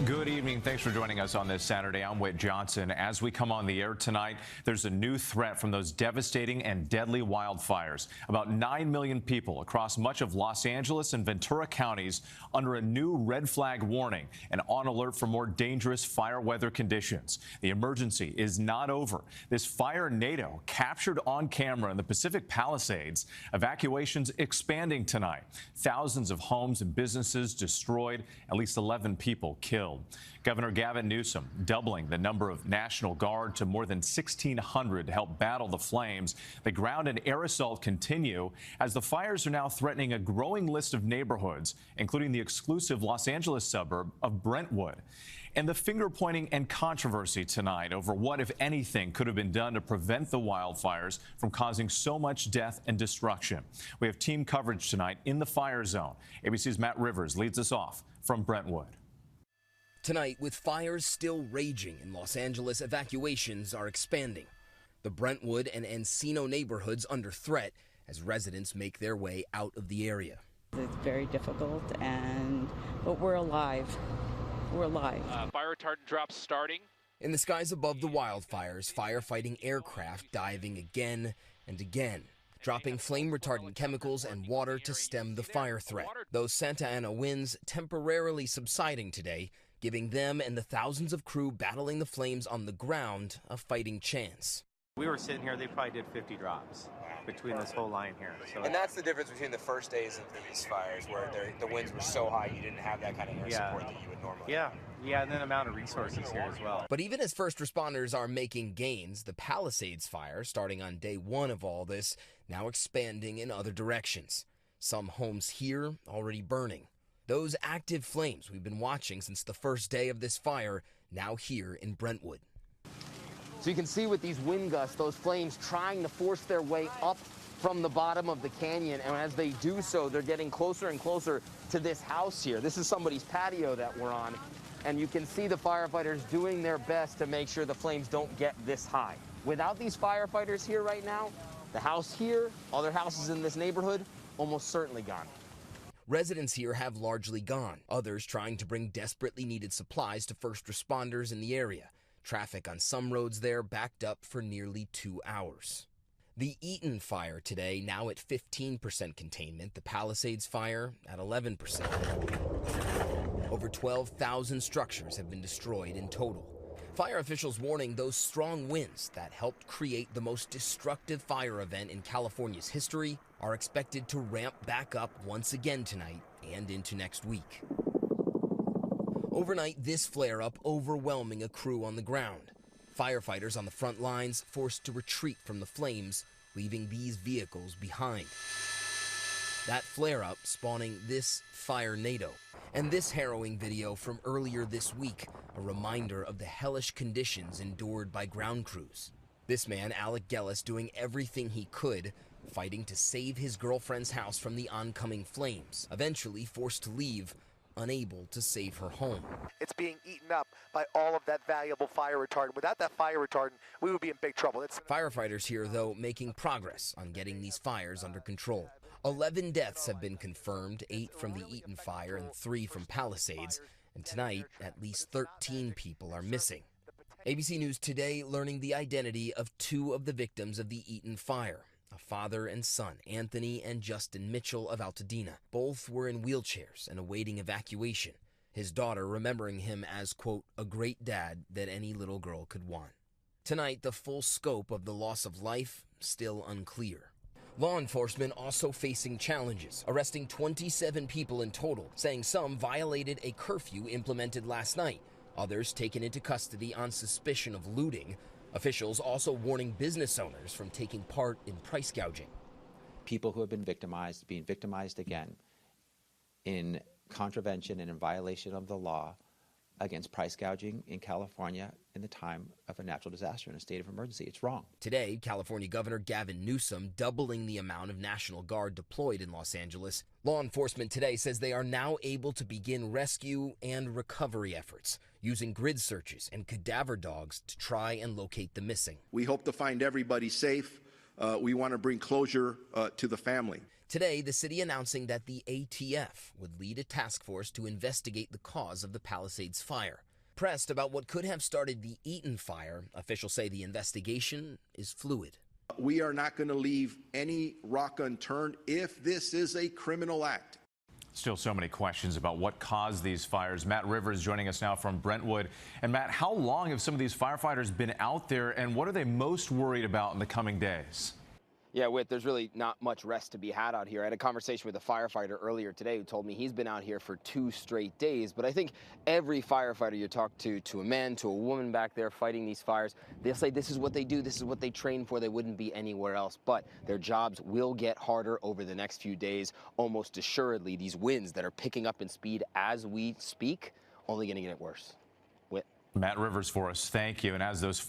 Good evening. Thanks for joining us on this Saturday. I'm Whit Johnson. As we come on the air tonight, there's a new threat from those devastating and deadly wildfires. About 9 million people across much of Los Angeles and Ventura counties under a new red flag warning and on alert for more dangerous fire weather conditions. The emergency is not over. This fire NATO captured on camera in the Pacific Palisades. Evacuations expanding tonight. Thousands of homes and businesses destroyed, at least 11 people killed. Governor Gavin Newsom doubling the number of National Guard to more than 1,600 to help battle the flames. The ground and air assault continue as the fires are now threatening a growing list of neighborhoods, including the exclusive Los Angeles suburb of Brentwood. And the finger pointing and controversy tonight over what, if anything, could have been done to prevent the wildfires from causing so much death and destruction. We have team coverage tonight in the fire zone. ABC's Matt Rivers leads us off from Brentwood. Tonight, with fires still raging in Los Angeles, evacuations are expanding. The Brentwood and Encino neighborhoods under threat as residents make their way out of the area. It's very difficult, but we're alive. We're alive. Fire retardant drops starting. In the skies above the wildfires, firefighting aircraft diving again and again, dropping flame retardant chemicals and water to stem the fire threat. Those Santa Ana winds temporarily subsiding today, giving them and the thousands of crew battling the flames on the ground a fighting chance. We were sitting here, they probably did 50 drops between this whole line here. So, and that's the difference between the first days of these fires, where the winds were so high you didn't have that kind of air support that you would normally. Yeah, and then the amount of resources here as well. But even as first responders are making gains, the Palisades fire, starting on day one of all this, now expanding in other directions. Some homes here already burning. Those active flames we've been watching since the first day of this fire, now here in Brentwood. So you can see with these wind gusts, those flames trying to force their way up from the bottom of the canyon. And as they do so, they're getting closer and closer to this house here. This is somebody's patio that we're on. And you can see the firefighters doing their best to make sure the flames don't get this high. Without these firefighters here right now, the house here, other houses in this neighborhood, almost certainly gone. Residents here have largely gone, others trying to bring desperately needed supplies to first responders in the area. Traffic on some roads there backed up for nearly 2 hours. The Eaton fire today now at 15% containment, the Palisades fire at 11%. Over 12,000 structures have been destroyed in total. Fire officials warning those strong winds that helped create the most destructive fire event in California's history are expected to ramp back up once again tonight and into next week. Overnight, this flare-up overwhelming a crew on the ground. Firefighters on the front lines forced to retreat from the flames, leaving these vehicles behind. That flare-up spawning this fire NATO. And this harrowing video from earlier this week, a reminder of the hellish conditions endured by ground crews. This man, Alec Gellis, doing everything he could, fighting to save his girlfriend's house from the oncoming flames, eventually forced to leave, unable to save her home. It's being eaten up by all of that valuable fire retardant. Without that fire retardant, we would be in big trouble. Firefighters here, though, making progress on getting these fires under control. 11 deaths have been confirmed, 8 from the Eaton fire and 3 from Palisades. And tonight, at least 13 people are missing. ABC News Today learning the identity of 2 of the victims of the Eaton fire. A father and son, Anthony and Justin Mitchell of Altadena. Both were in wheelchairs and awaiting evacuation. His daughter remembering him as, quote, a great dad that any little girl could want. Tonight, the full scope of the loss of life still unclear. Law enforcement also facing challenges, arresting 27 people in total, saying some violated a curfew implemented last night, others taken into custody on suspicion of looting. Officials also warning business owners from taking part in price gouging. People who have been victimized, being victimized again in contravention and in violation of the law against price gouging in California in the time of a natural disaster in a state of emergency. It's wrong. Today, California Governor Gavin Newsom doubling the amount of National Guard deployed in Los Angeles. Law enforcement today says they are now able to begin rescue and recovery efforts, using grid searches and cadaver dogs to try and locate the missing. We hope to find everybody safe. We want to bring closure to the family. Today, the city announcing that the ATF would lead a task force to investigate the cause of the Palisades fire. Pressed about what could have started the Eaton fire, officials say the investigation is fluid. We are not going to leave any rock unturned if this is a criminal act. Still so many questions about what caused these fires. Matt Rivers joining us now from Brentwood. And Matt, how long have some of these firefighters been out there, and what are they most worried about in the coming days? Yeah, Whit, there's really not much rest to be had out here. I had a conversation with a firefighter earlier today who told me he's been out here for 2 straight days. But I think every firefighter you talk to a man, to a woman back there fighting these fires, they'll say this is what they do, this is what they train for, they wouldn't be anywhere else. But their jobs will get harder over the next few days. Almost assuredly, these winds that are picking up in speed as we speak, only going to get worse. Whit. Matt Rivers for us, thank you. And as those